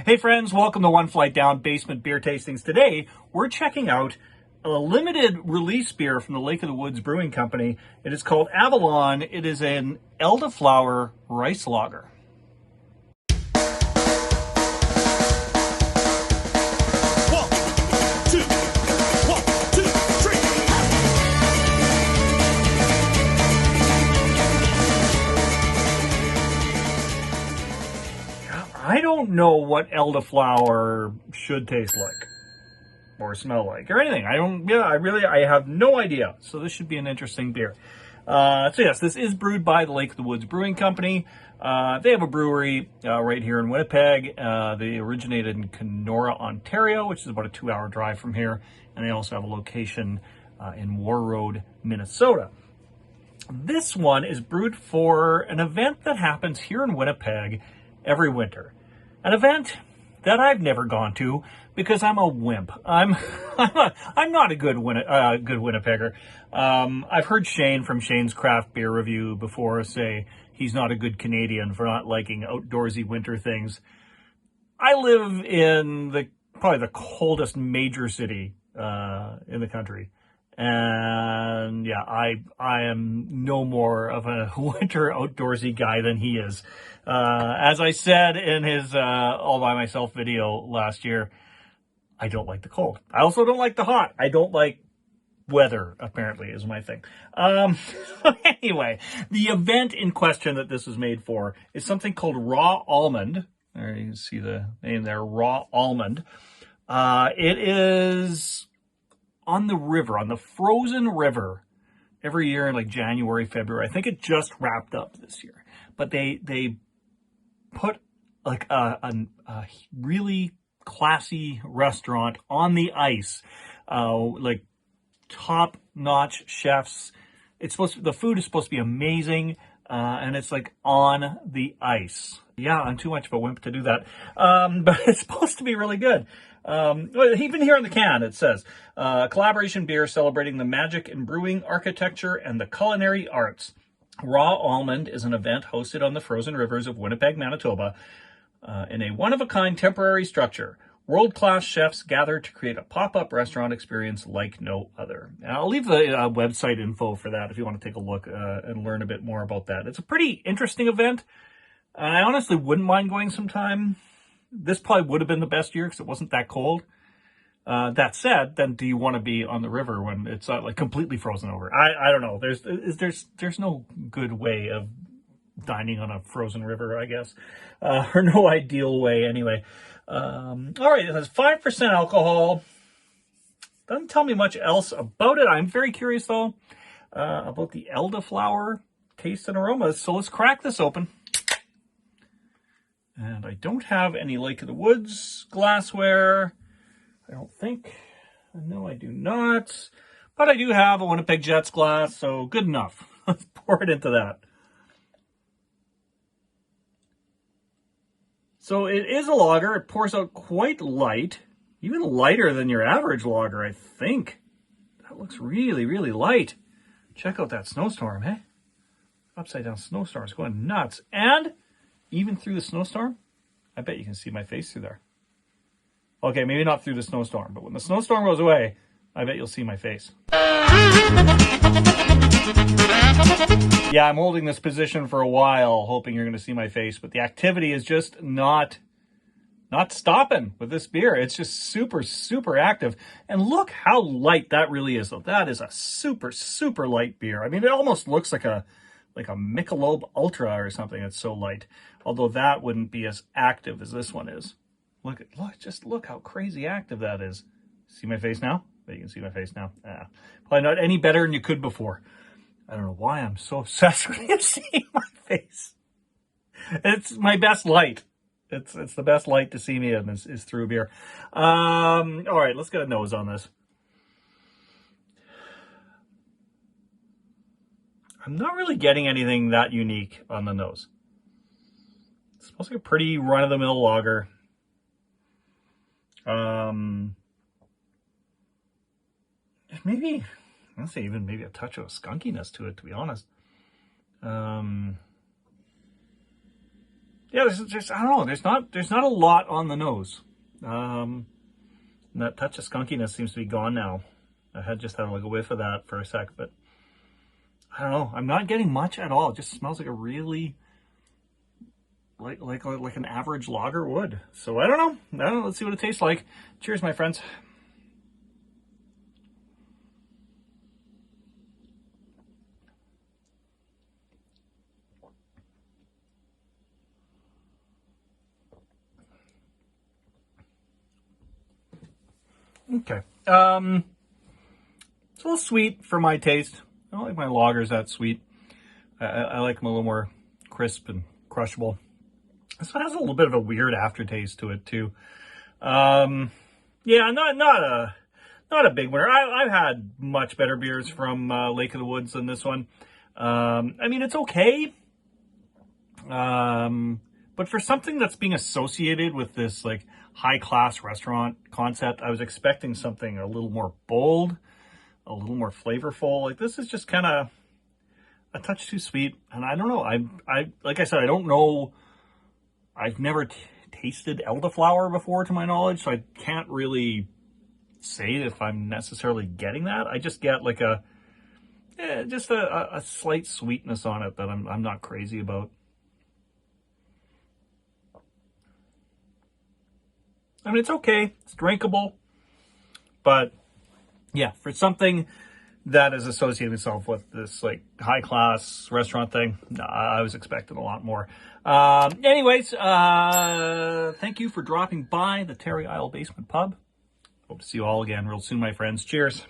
Hey friends, welcome to One Flight Down Basement Beer Tastings. Today, we're checking out a limited release beer from the Lake of the Woods Brewing Company. It is called Avalon. It is an Elderflower rice lager. I don't know what elderflower should taste like or smell like or anything. I have no idea. So this should be an interesting beer. So yes, this is brewed by the Lake of the Woods Brewing Company. They have a brewery right here in Winnipeg. They originated in Kenora, Ontario, which is about a 2-hour drive from here. And they also have a location in War Road, Minnesota. This one is brewed for an event that happens here in Winnipeg every winter. An event that I've never gone to because I'm a wimp. I'm not a good Winnipegger. I've heard Shane from Shane's Craft Beer Review before say he's not a good Canadian for not liking outdoorsy winter things. I live in probably the coldest major city in the country. And yeah, I am no more of a winter outdoorsy guy than he is. As I said in his All By Myself video last year, I don't like the cold. I also don't like the hot. I don't like weather, apparently, is my thing. Anyway, the event in question that this was made for is something called Raw Almond. There you can see the name there, Raw Almond. It is on the river, on the frozen river, every year in like January, February. I think it just wrapped up this year. But they put like a really classy restaurant on the ice, like top-notch chefs. The food is supposed to be amazing, and it's like on the ice. Yeah, I'm too much of a wimp to do that, but it's supposed to be really good. Even here in the can, it says, collaboration beer celebrating the magic in brewing, architecture, and the culinary arts. Raw Almond is an event hosted on the frozen rivers of Winnipeg, Manitoba, in a one-of-a-kind temporary structure. World-class chefs gather to create a pop-up restaurant experience like no other. And I'll leave the website info for that if you want to take a look and learn a bit more about that. It's a pretty interesting event. I honestly wouldn't mind going sometime. This probably would have been the best year because it wasn't that cold. That said, then do you want to be on the river when it's like completely frozen over? I don't know. There's no good way of dining on a frozen river, I guess, or no ideal way anyway. All right, it has 5% alcohol. Doesn't tell me much else about it. I'm very curious though about the elderflower taste and aromas. So let's crack this open. And I don't have any Lake of the Woods glassware. I don't think. No, I do not. But I do have a Winnipeg Jets glass, so good enough. Let's pour it into that. So it is a lager. It pours out quite light. Even lighter than your average lager, I think. That looks really, really light. Check out that snowstorm, hey? Upside down snowstorm is going nuts. And even through the snowstorm, I bet you can see my face through there. Okay, maybe not through the snowstorm, but when the snowstorm goes away, I bet you'll see my face. Yeah, I'm holding this position for a while, hoping you're going to see my face, but the activity is just not stopping with this beer. It's just super, super active. And look how light that really is, though. That is a super, super light beer. I mean, it almost looks like a Michelob Ultra or something. It's so light. Although that wouldn't be as active as this one is. Just look how crazy active that is. See my face now? But you can see my face now. Probably not any better than you could before. I don't know why I'm so obsessed with you seeing my face. It's my best light. It's the best light to see me in is through beer. All right, let's get a nose on this. I'm not really getting anything that unique on the nose. It's supposed to be a pretty run-of-the-mill lager. Maybe, I'd say even maybe a touch of a skunkiness to it, to be honest. yeah, there's I don't know. There's not a lot on the nose. That touch of skunkiness seems to be gone now. I had just had like a whiff of that for a sec, but I don't know. I'm not getting much at all. It just smells like a really like an average lager would. So I don't know. Let's see what it tastes like. Cheers, my friends. Okay. It's a little sweet for my taste. I don't like my lagers that sweet. I like them a little more crisp and crushable. This one has a little bit of a weird aftertaste to it too. Yeah, not a big winner. I've had much better beers from Lake of the Woods than this one. I mean, it's okay. But for something that's being associated with this like high-class restaurant concept, I was expecting something a little more bold, a little more flavorful. Like this is just kind of a touch too sweet, and I don't know. I like I said, I don't know. I've never tasted elderflower before, to my knowledge, so I can't really say if I'm necessarily getting that. I just get like just a slight sweetness on it that I'm not crazy about. I mean, it's okay. It's drinkable. But, yeah, for something that is associating itself with this, like, high-class restaurant thing, I was expecting a lot more. Anyways, thank you for dropping by the Terry Isle Basement Pub. Hope to see you all again real soon, my friends. Cheers.